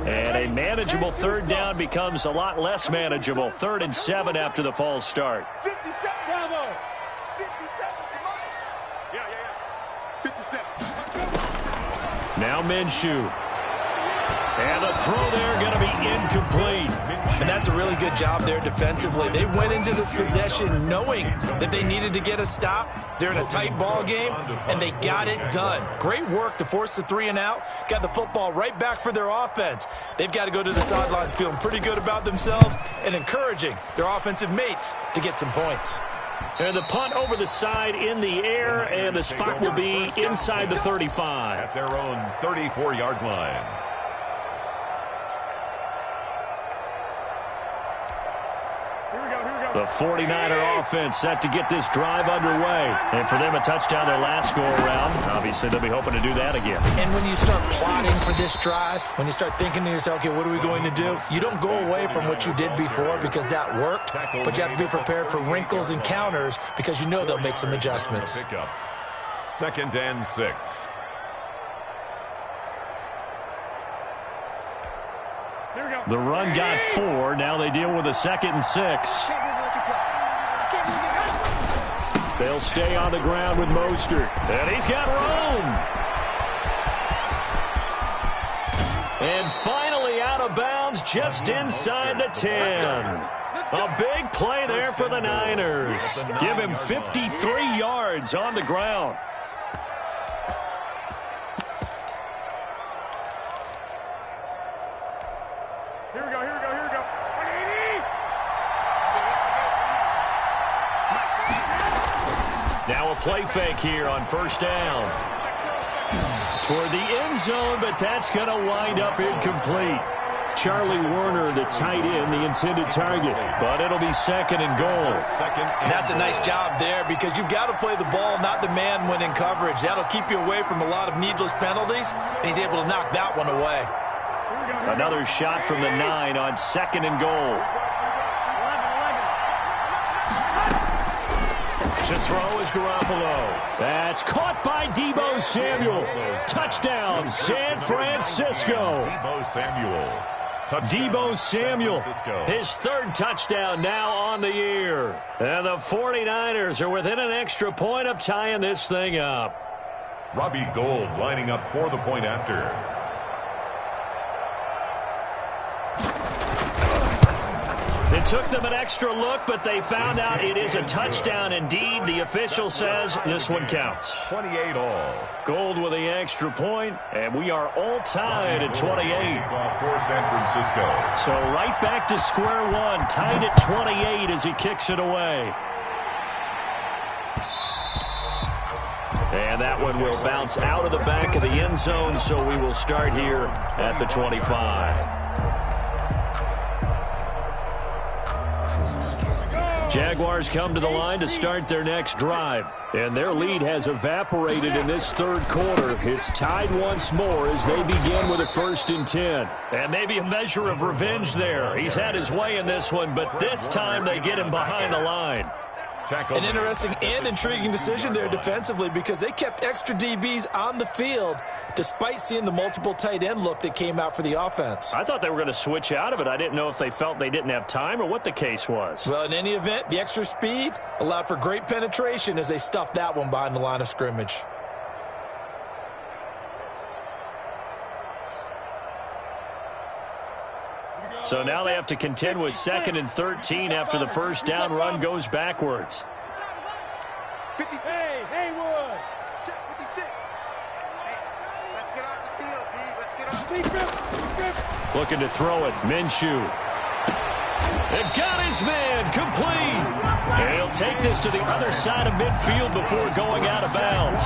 Speaker 2: And a manageable 3rd down becomes a lot less manageable. 3rd and 7 after the false start.
Speaker 6: 57, bravo. 57, yeah. 57.
Speaker 2: Now Minshew. And the throw there going to be incomplete.
Speaker 5: And that's a really good job there defensively. They went into this possession knowing that they needed to get a stop. They're in a tight ball game, and they got it done. Great work to force the 3 and out. Got the football right back for their offense. They've got to go to the sidelines feeling pretty good about themselves and encouraging their offensive mates to get some points.
Speaker 2: And the punt over the side in the air, and the spot will be inside the 35.
Speaker 3: At their own 34-yard line.
Speaker 2: The 49er offense set to get this drive underway. And for them, a touchdown their last go-around. Obviously, they'll be hoping to do that again.
Speaker 5: And when you start plotting for this drive, when you start thinking to yourself, okay, what are we going to do? You don't go away from what you did before because that worked, but you have to be prepared for wrinkles and counters because you know they'll make some adjustments.
Speaker 3: 2nd and 6.
Speaker 2: The run got 4. Now they deal with a 2nd and 6. They'll stay on the ground with Mostert. And he's got room. And finally out of bounds just inside the 10. A big play there for the Niners. Give him 53 yards on the ground.
Speaker 4: Here we go.
Speaker 2: Now a play fake here on 1st down. Toward the end zone, but that's going to wind up incomplete. Charlie Warner, the tight end, the intended target. But it'll be 2nd and goal.
Speaker 5: And that's a nice job there because you've got to play the ball, not the man when in coverage. That'll keep you away from a lot of needless penalties, and he's able to knock that one away.
Speaker 2: Another shot from the 9 on 2nd and goal. To throw is Garoppolo. That's caught by Deebo Samuel. Touchdown, San Francisco. Deebo Samuel, his 3rd touchdown now on the year. And the 49ers are within an extra point of tying this thing up.
Speaker 3: Robbie Gould lining up for the point after.
Speaker 2: It took them an extra look, but they found out it is a touchdown indeed. The official says this one counts.
Speaker 3: 28 all.
Speaker 2: Gould with the extra point, and we are all tied at 28.
Speaker 3: For San Francisco.
Speaker 2: So right back to square one, tied at 28 as he kicks it away. And that one will bounce out of the back of the end zone, so we will start here at the 25. Jaguars come to the line to start their next drive. And their lead has evaporated in this third quarter. It's tied once more as they begin with a 1st and 10. And maybe a measure of revenge there. He's had his way in this one, but this time they get him behind the line.
Speaker 5: An interesting and intriguing decision there defensively because they kept extra DBs on the field despite seeing the multiple tight end look that came out for the offense.
Speaker 2: I thought they were going to switch out of it. I didn't know if they felt they didn't have time or what the case was.
Speaker 5: Well, in any event, the extra speed allowed for great penetration as they stuffed that one behind the line of scrimmage.
Speaker 2: So now they have to contend with 2nd and 13 after the first down run goes backwards.
Speaker 6: Hey, Haywood. Check 56. Hey, let's get off the field, D. Let's get off the field.
Speaker 2: Looking to throw it. Minshew. They've got his man complete. And he'll take this to the other side of midfield before going out of bounds.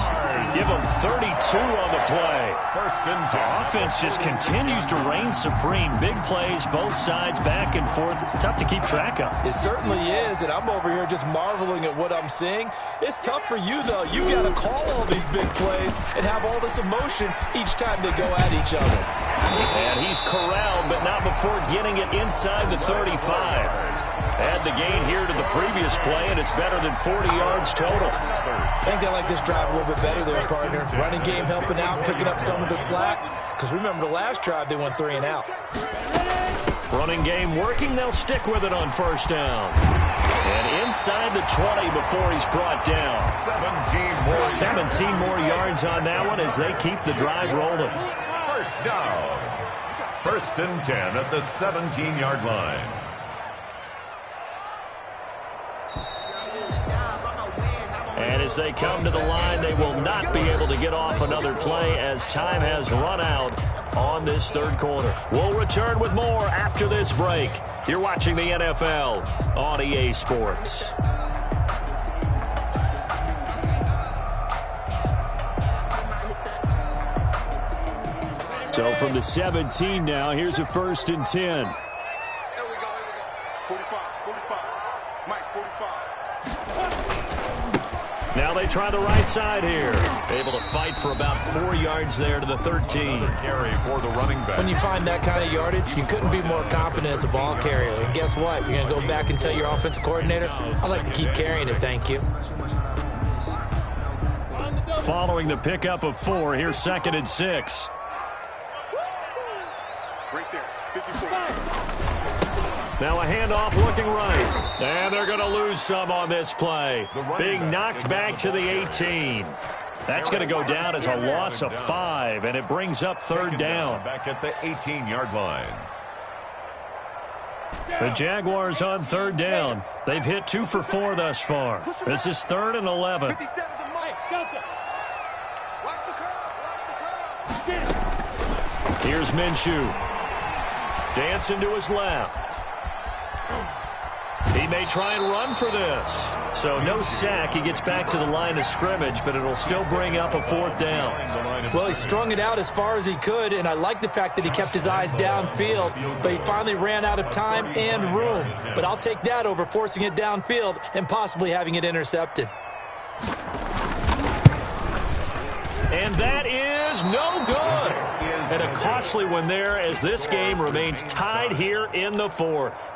Speaker 2: Give him 32 on the play.
Speaker 3: 1st and 10.
Speaker 2: Offense just continues to reign supreme. Big plays, both sides, back and forth. Tough to keep track of.
Speaker 5: It certainly is, and I'm over here just marveling at what I'm seeing. It's tough for you, though. You got to call all these big plays and have all this emotion each time they go at each other.
Speaker 2: And he's corralled, but not before getting it inside the 35. Add the gain here to the previous play, and it's better than 40 yards total.
Speaker 5: I think they like this drive a little bit better there, partner. Running game helping out, picking up some of the slack. Because remember, the last drive, they went 3 and out.
Speaker 2: Running game working. They'll stick with it on 1st down. And inside the 20 before he's brought down. 17 more yards on that one as they keep the drive rolling.
Speaker 3: 1st down. 1st and 10 at the 17-yard line.
Speaker 2: And as they come to the line, they will not be able to get off another play as time has run out on this third quarter. We'll return with more after this break. You're watching the NFL on EA Sports. So from the 17 now, here's a 1st and 10.
Speaker 6: Here we go. 45. Mike, 45.
Speaker 2: Now they try the right side here. Able to fight for about 4 yards there to the 13.
Speaker 3: Carry for the running back.
Speaker 5: When you find that kind of yardage, you couldn't be more confident as a ball carrier. And guess what? You're going to go back and tell your offensive coordinator, I'd like to keep carrying it, thank you.
Speaker 2: Following the pickup of 4, here's 2nd and 6.
Speaker 6: Right there. 54.
Speaker 2: Now a handoff looking right. And they're going to lose some on this play. Being knocked back to the 18. That's going to go down as a loss of 5, and it brings up 3rd down.
Speaker 3: Back at the 18-yard line.
Speaker 2: The Jaguars on 3rd down. They've hit 2 for 4 thus far. This is 3rd and 11.
Speaker 6: 57 to Mike. Delta. Watch the curve.
Speaker 2: Here's Minshew. Dancing to his left. He may try and run for this. So no sack. He gets back to the line of scrimmage, but it'll still bring up a 4th down.
Speaker 5: Well, he strung it out as far as he could, and I like the fact that he kept his eyes downfield, but he finally ran out of time and room. But I'll take that over forcing it downfield and possibly having it intercepted.
Speaker 2: And that is no good. And a costly one there as this game remains tied here in the 4th.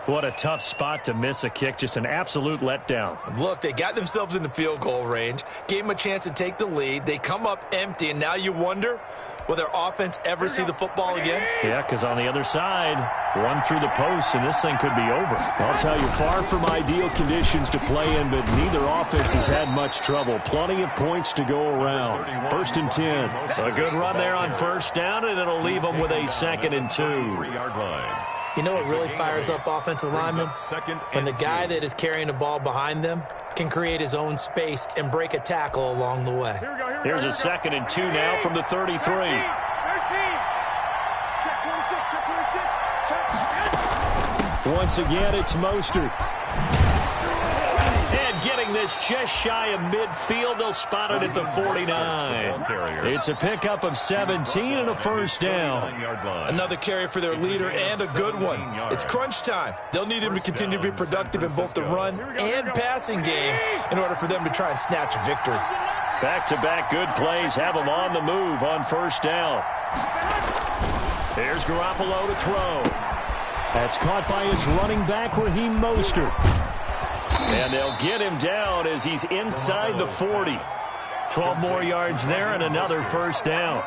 Speaker 2: What a tough spot to miss a kick. Just an absolute letdown.
Speaker 5: Look, they got themselves in the field goal range, gave them a chance to take the lead. They come up empty, and now you wonder, will their offense ever see the football again?
Speaker 2: Yeah, because on the other side, one through the post, and this thing could be over.
Speaker 7: I'll tell you, far from ideal conditions to play in, but neither offense has had much trouble. Plenty of points to go around. 1st and 10.
Speaker 2: A good run there on 1st down, and it'll leave them with a 2nd and 2.
Speaker 3: 3-yard line.
Speaker 5: You know what really fires up offensive linemen? When the guy that is carrying the ball behind them can create his own space and break a tackle along the way.
Speaker 2: Here's a 2nd and 2 now from the 33.
Speaker 7: Once again, it's Mostert.
Speaker 2: And getting this just shy of midfield, they'll spot it at the 49. It's a pickup of 17 and a first down.
Speaker 5: Another carry for their leader and a good one. It's crunch time. They'll need him to continue to be productive in both the run and passing game in order for them to try and snatch a victory.
Speaker 2: Back-to-back good plays have them on the move on first down. Here's Garoppolo to throw.
Speaker 7: That's caught by his running back, Raheem Mostert.
Speaker 2: And they'll get him down as he's inside the 40. 12 more yards there and another first down.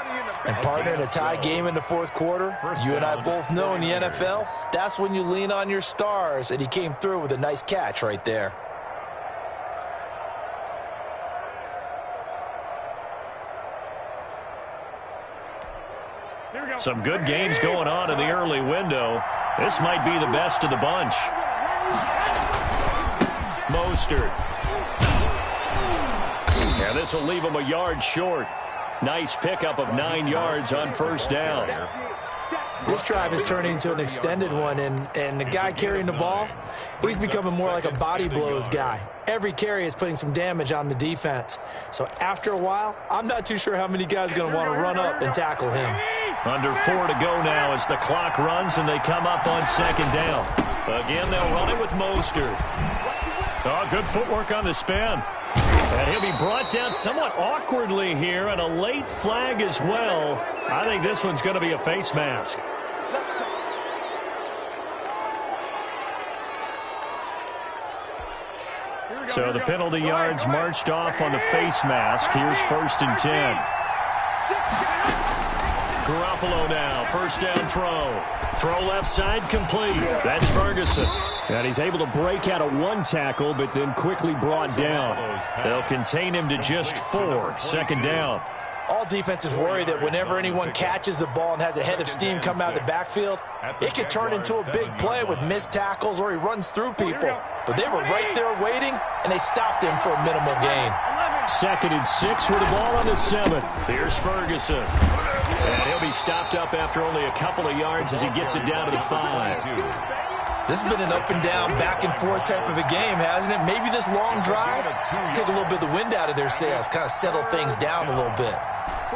Speaker 5: And partner, in a tie game in the fourth quarter, you and I both know in the NFL, that's when you lean on your stars, and he came through with a nice catch right there.
Speaker 2: Some good games going on in the early window. This might be the best of the bunch. Mostert. And this will leave him a yard short. Nice pickup of 9 yards on first down.
Speaker 5: This drive is turning into an extended one, and the guy carrying the ball, he's becoming more like a body blows guy. Every carry is putting some damage on the defense. So after a while, I'm not too sure how many guys are going to want to run up and tackle him.
Speaker 2: Under 4 to go now as the clock runs and they come up on second down. Again, they'll run it with Mostert. Oh, good footwork on the spin. And he'll be brought down somewhat awkwardly here, and a late flag as well. I think this one's going to be a face mask. So the penalty yards marched off on the face mask. Here's 1st and 10. Garoppolo now, first down throw. Throw left side, complete. That's Ferguson.
Speaker 7: And he's able to break out of one tackle, but then quickly brought down.
Speaker 2: They'll contain him to just 4. Second down.
Speaker 5: All defenses worry that whenever anyone catches the ball and has a head of steam come out of the backfield, it could turn into a big play with missed tackles or he runs through people. But they were right there waiting, and they stopped him for a minimal gain.
Speaker 7: 2nd and 6 with the ball on the 7.
Speaker 2: Here's Ferguson. And he'll be stopped up after only a couple of yards as he gets it down to the 5.
Speaker 5: This has been an up-and-down, back-and-forth type of a game, hasn't it? Maybe this long drive take a little bit of the wind out of their sails, kind of settle things down a little bit.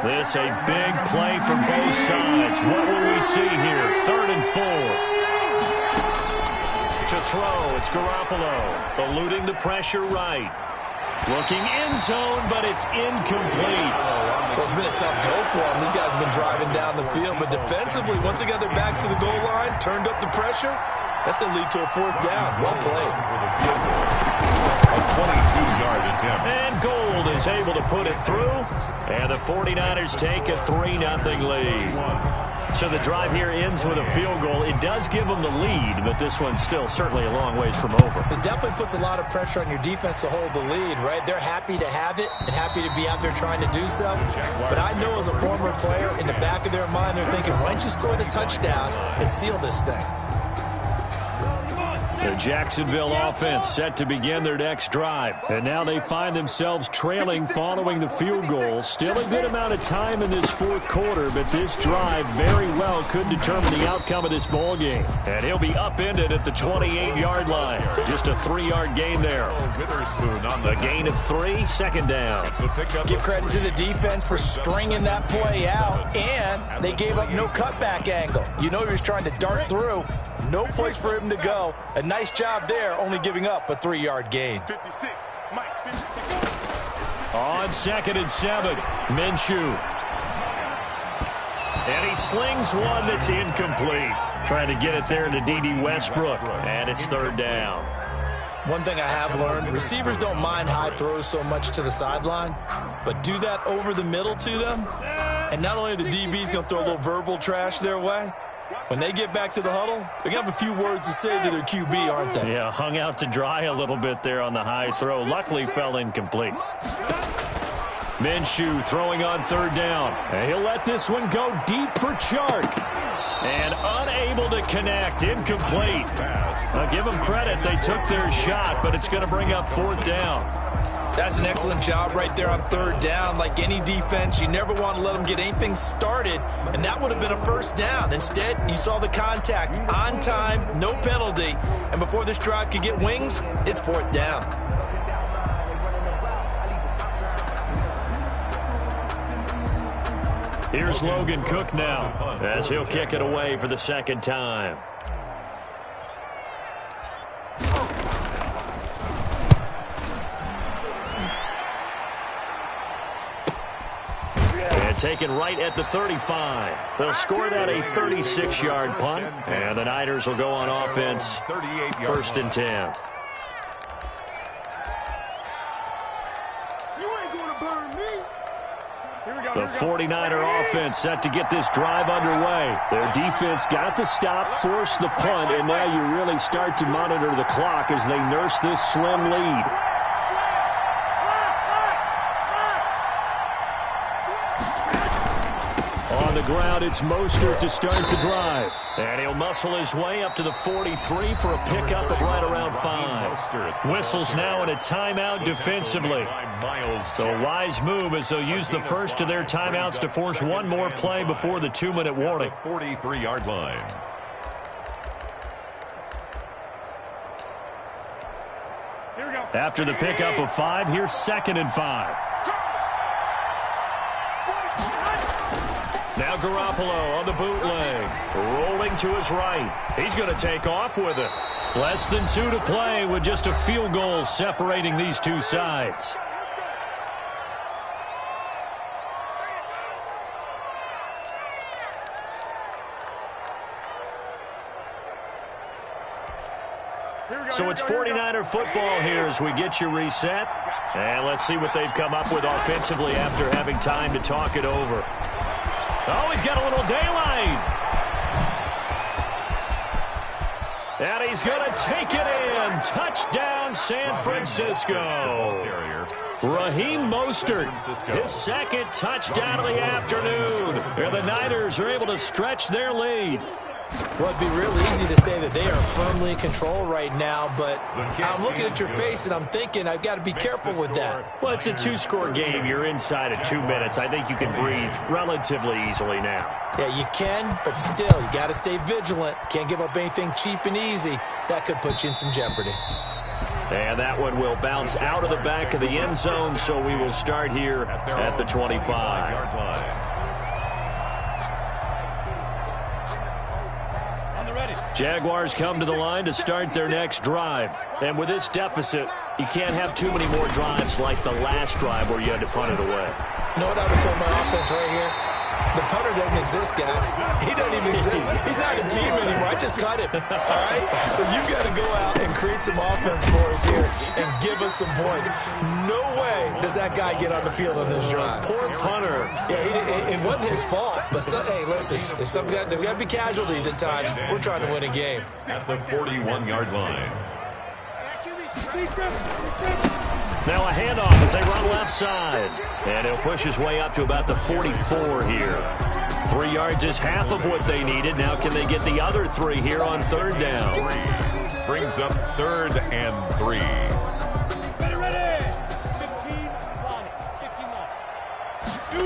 Speaker 2: This a big play from both sides. What will we see here? 3rd and 4. To throw, it's Garoppolo. Eluding the pressure right. Looking end zone, but it's incomplete.
Speaker 5: Well, it's been a tough go for them. These guys have been driving down the field, but defensively, once they got their backs to the goal line, turned up the pressure, that's going to lead to a 4th down. Well played.
Speaker 3: A 22-yard attempt.
Speaker 2: And Gould is able to put it through, and the 49ers take a 3-0 lead. So the drive here ends with a field goal. It does give them the lead, but this one's still certainly a long ways from over.
Speaker 5: It definitely puts a lot of pressure on your defense to hold the lead, right? They're happy to have it and happy to be out there trying to do so. But I know as a former player, in the back of their mind, they're thinking, why don't you score the touchdown and seal this thing?
Speaker 2: The Jacksonville offense set to begin their next drive.
Speaker 7: And now they find themselves trailing following the field goal. Still a good amount of time in this 4th quarter, but this drive very well could determine the outcome of this ball game.
Speaker 2: And he'll be upended at the 28-yard line. Just a 3-yard gain there. A gain of 3, second down.
Speaker 5: Give credit to the defense for stringing that play out, and they gave up no cutback angle. You know he was trying to dart through. No place for him to go. A nice job there, only giving up a 3-yard gain.
Speaker 6: 56, Mike, 56.
Speaker 2: On 2nd and 7, Minshew. And he slings one that's incomplete. Trying to get it there to D.D. Westbrook. And it's 3rd down.
Speaker 5: One thing I have learned, receivers don't mind high throws so much to the sideline, but do that over the middle to them, and not only are the DBs going to throw a little verbal trash their way, when they get back to the huddle, they're going to have a few words to say to their QB, aren't they?
Speaker 2: Yeah, hung out to dry a little bit there on the high throw. Luckily fell incomplete. Minshew throwing on 3rd down.
Speaker 7: And he'll let this one go deep for Chark.
Speaker 2: And unable to connect. Incomplete. Give them credit. They took their shot, but it's going to bring up 4th down.
Speaker 5: That's an excellent job right there on 3rd down. Like any defense, you never want to let them get anything started, and that would have been a 1st down. Instead, you saw the contact on time, no penalty, and before this drive could get wings, it's 4th down.
Speaker 2: Here's Logan Cook now, as he'll kick it away for the 2nd time. And taken right at the 35. They'll score that a 36-yard punt, and the Niners will go on offense, 1st and 10. The 49er offense set to get this drive underway. Their defense got the stop, forced the punt, and now you really start to monitor the clock as they nurse this slim lead. On the ground, it's Mostert to start the drive. And he'll muscle his way up to the 43 for a pickup of right around 5. Whistles now in a timeout defensively. So a wise move as they'll use the first of their timeouts to force one more play before the 2-minute warning.
Speaker 3: 43-yard line.
Speaker 4: Here we go.
Speaker 2: After the pickup of 5, here's 2nd and 5. Now Garoppolo on the bootleg. Rolling to his right. He's going to take off with it. Less than 2 to play with just a field goal separating these two sides. So it's 49er football here as we get you reset. And let's see what they've come up with offensively after having time to talk it over. Oh, he's got a little daylight. And he's going to take it in. Touchdown, San Francisco. Raheem Mostert, his 2nd touchdown of the afternoon. And the Niners are able to stretch their lead.
Speaker 5: Well, it'd be real easy to say that they are firmly in control right now, but I'm looking at your face and I'm thinking I've got to be careful with that.
Speaker 2: Well, it's a 2-score game. You're inside of 2 minutes. I think you can breathe relatively easily now.
Speaker 5: Yeah, you can, but still, you got to stay vigilant. Can't give up anything cheap and easy. That could put you in some jeopardy.
Speaker 2: And that one will bounce out of the back of the end zone, so we will start here at the 25. Jaguars come to the line to start their next drive. And with this deficit, you can't have too many more drives like the last drive where you had to punt it away.
Speaker 5: You know what I would tell my offense right here? The punter doesn't exist, guys. He doesn't even exist. He's not a team anymore. I just cut him. All right? So you've got to go out and create some offense for us here and give us some points. No way does that guy get on the field on this drive.
Speaker 2: Poor punter.
Speaker 5: Yeah, it wasn't his fault. But, hey, listen, there's got to be casualties at times. We're trying to win a game.
Speaker 3: At the 41-yard line.
Speaker 2: Now a handoff as they run left side. And he'll push his way up to about the 44 here. 3 yards is half of what they needed. Now can they get the other 3 here on 3rd down?
Speaker 3: Brings up 3rd and 3.
Speaker 4: Ready. 15 long. 15 long. 2.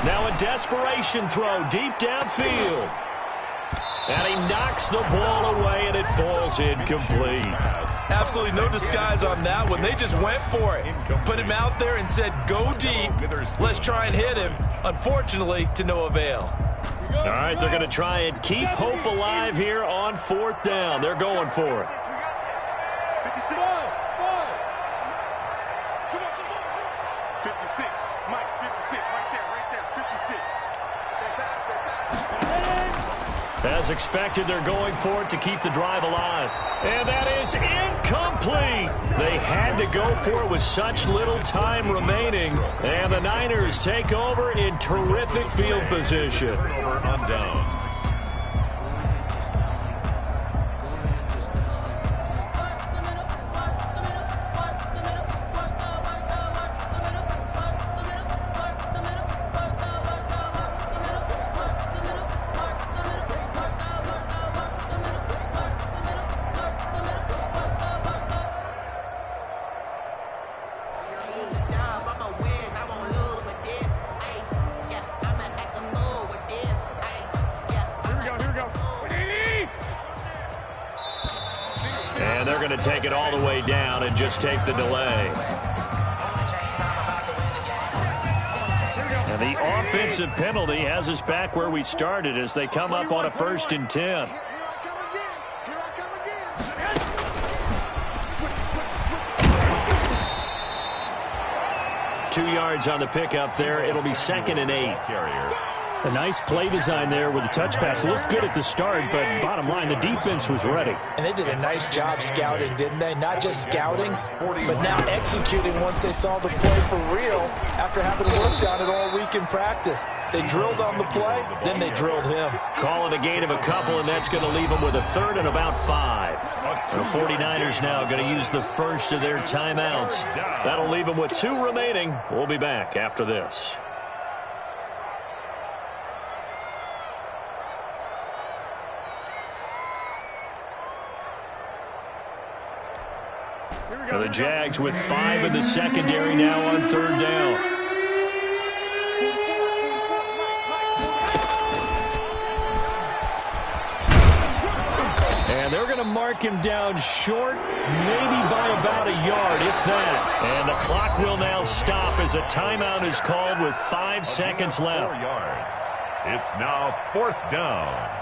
Speaker 2: Now a desperation throw deep downfield. And he knocks the ball away, and it falls incomplete.
Speaker 5: Absolutely no disguise on that one. They just went for it. Put him out there and said, go deep. Let's try and hit him. Unfortunately, to no avail.
Speaker 2: All right, they're going to try and keep hope alive here on 4th down. They're going for it.
Speaker 6: 56. 56. Mike, 56. Right there. 56. Check back.
Speaker 2: As expected, they're going for it to keep the drive alive. And that is incomplete. They had to go for it with such little time remaining. And the Niners take over in terrific field position.
Speaker 3: Turnover on downs.
Speaker 2: going to take it all the way down and just take the delay. And the offensive penalty has us back where we started as they come up on a 1st and 10. 2 yards on the pickup there. It'll be 2nd and 8.
Speaker 7: A nice play design there with the touch pass. Looked good at the start, but bottom line, the defense was ready.
Speaker 5: And they did a nice job scouting, didn't they? Not just scouting, but now executing once they saw the play for real after having worked on it all week in practice. They drilled on the play, then they drilled him.
Speaker 2: Calling a gain of a couple, and that's going to leave them with a 3rd and about 5. The 49ers now going to use the first of their timeouts. That'll leave them with 2 remaining. We'll be back after this. Now the Jags with 5 in the secondary now on 3rd down. And they're going to mark him down short, maybe by about a yard, if that. And the clock will now stop as a timeout is called with 5 seconds left.
Speaker 3: 4 yards. It's now 4th down.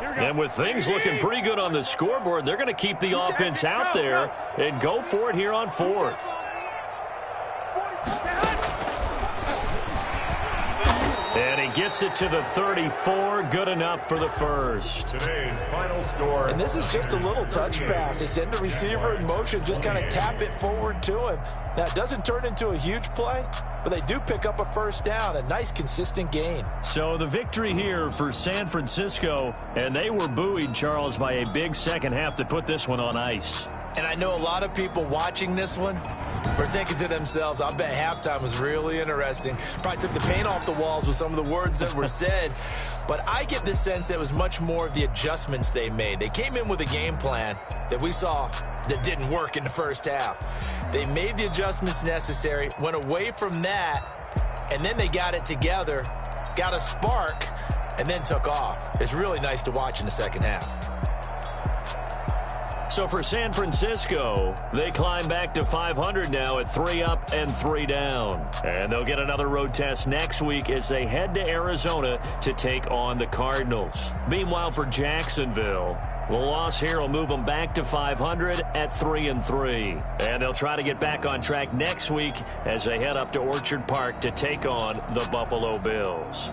Speaker 2: And with things looking pretty good on the scoreboard, they're going to keep the offense out there and go for it here on 4th. And he gets it to the 34. Good enough for the first.
Speaker 3: Today's final score.
Speaker 5: And this is just a little touch pass. They send the receiver in motion, just kind of tap it forward to him. Now, it doesn't turn into a huge play, but they do pick up a 1st down, a nice, consistent gain.
Speaker 2: So the victory here for San Francisco, and they were buoyed, Charles, by a big second half to put this one on ice.
Speaker 5: And I know a lot of people watching this one were thinking to themselves, I bet halftime was really interesting. Probably took the paint off the walls with some of the words that were said. But I get the sense that it was much more of the adjustments they made. They came in with a game plan that we saw that didn't work in the first half. They made the adjustments necessary, went away from that, and then they got it together, got a spark, and then took off. It's really nice to watch in the second half.
Speaker 2: So for San Francisco, they climb back to 500 now at 3 up and 3 down. And they'll get another road test next week as they head to Arizona to take on the Cardinals. Meanwhile, for Jacksonville, the loss here will move them back to 500 at 3-3. And they'll try to get back on track next week as they head up to Orchard Park to take on the Buffalo Bills.